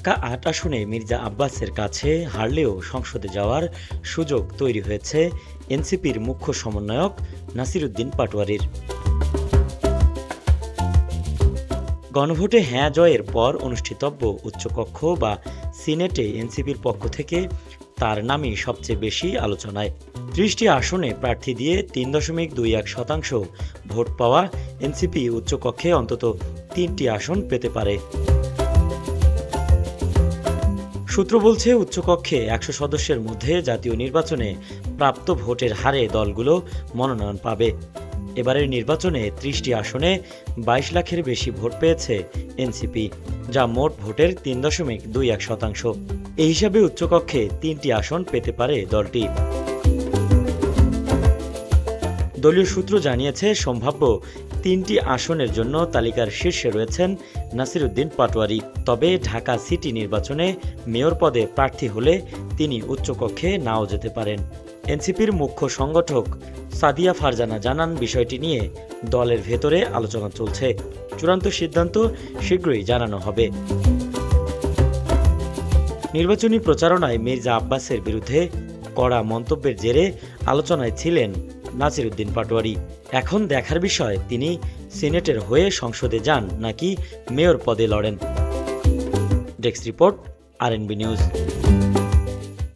ঢাকা-৮ আসনে মির্জা আব্বাসের কাছে হারলেও সংসদে যাওয়ার সুযোগ তৈরি হয়েছে এনসিপির মুখ্য সমন্বয়ক নাসিরুদ্দিন পাটোয়ারির। গণভোটে হ্যাঁ জয়ের পর অনুষ্ঠিতব্য উচ্চকক্ষ বা সিনেটে এনসিপির পক্ষ থেকে তার নামই সবচেয়ে বেশি আলোচনায়। ৩০টি আসনে প্রার্থী দিয়ে ৩.21% ভোট পাওয়া এনসিপি উচ্চকক্ষে অন্তত ৩টি আসন পেতে পারে। সূত্র বলছে, উচ্চকক্ষে ১০০ সদস্যের মধ্যে জাতীয় নির্বাচনে প্রাপ্ত ভোটের হারে দলগুলো মনোনয়ন পাবে। এবারের নির্বাচনে ৩০টি আসনে ২২ লাখের বেশি ভোট পেয়েছে এনসিপি, যা মোট ভোটের ৩.21%। এই হিসাবে উচ্চকক্ষে ৩টি আসন পেতে পারে দলটি। দলীয় সূত্র জানিয়েছে, সম্ভাব্য ৩টি আসনের জন্য তালিকার শীর্ষে রয়েছেন নাসিরুদ্দিন পাটোয়ারি। তবে ঢাকা সিটি নির্বাচনে মেয়র পদে প্রার্থী হলে তিনি উচ্চকক্ষে নাও যেতে পারেন। এনসিপির মুখ্য সংগঠক সাদিয়া ফারজানা জানান, বিষয়টি নিয়ে দলের ভেতরে আলোচনা চলছে। চূড়ান্ত সিদ্ধান্ত শীঘ্রই জানানো হবে। নির্বাচনী প্রচারণায় মির্জা আব্বাসের বিরুদ্ধে কড়া মন্তব্যের জেরে আলোচনায় ছিলেন নাসিরুদ্দিন পাটোয়ারি। এখন দেখার বিষয়, তিনি সিনেটের হয়ে সংসদে যান নাকি মেয়র পদে লড়েন। Desk report, RNB news.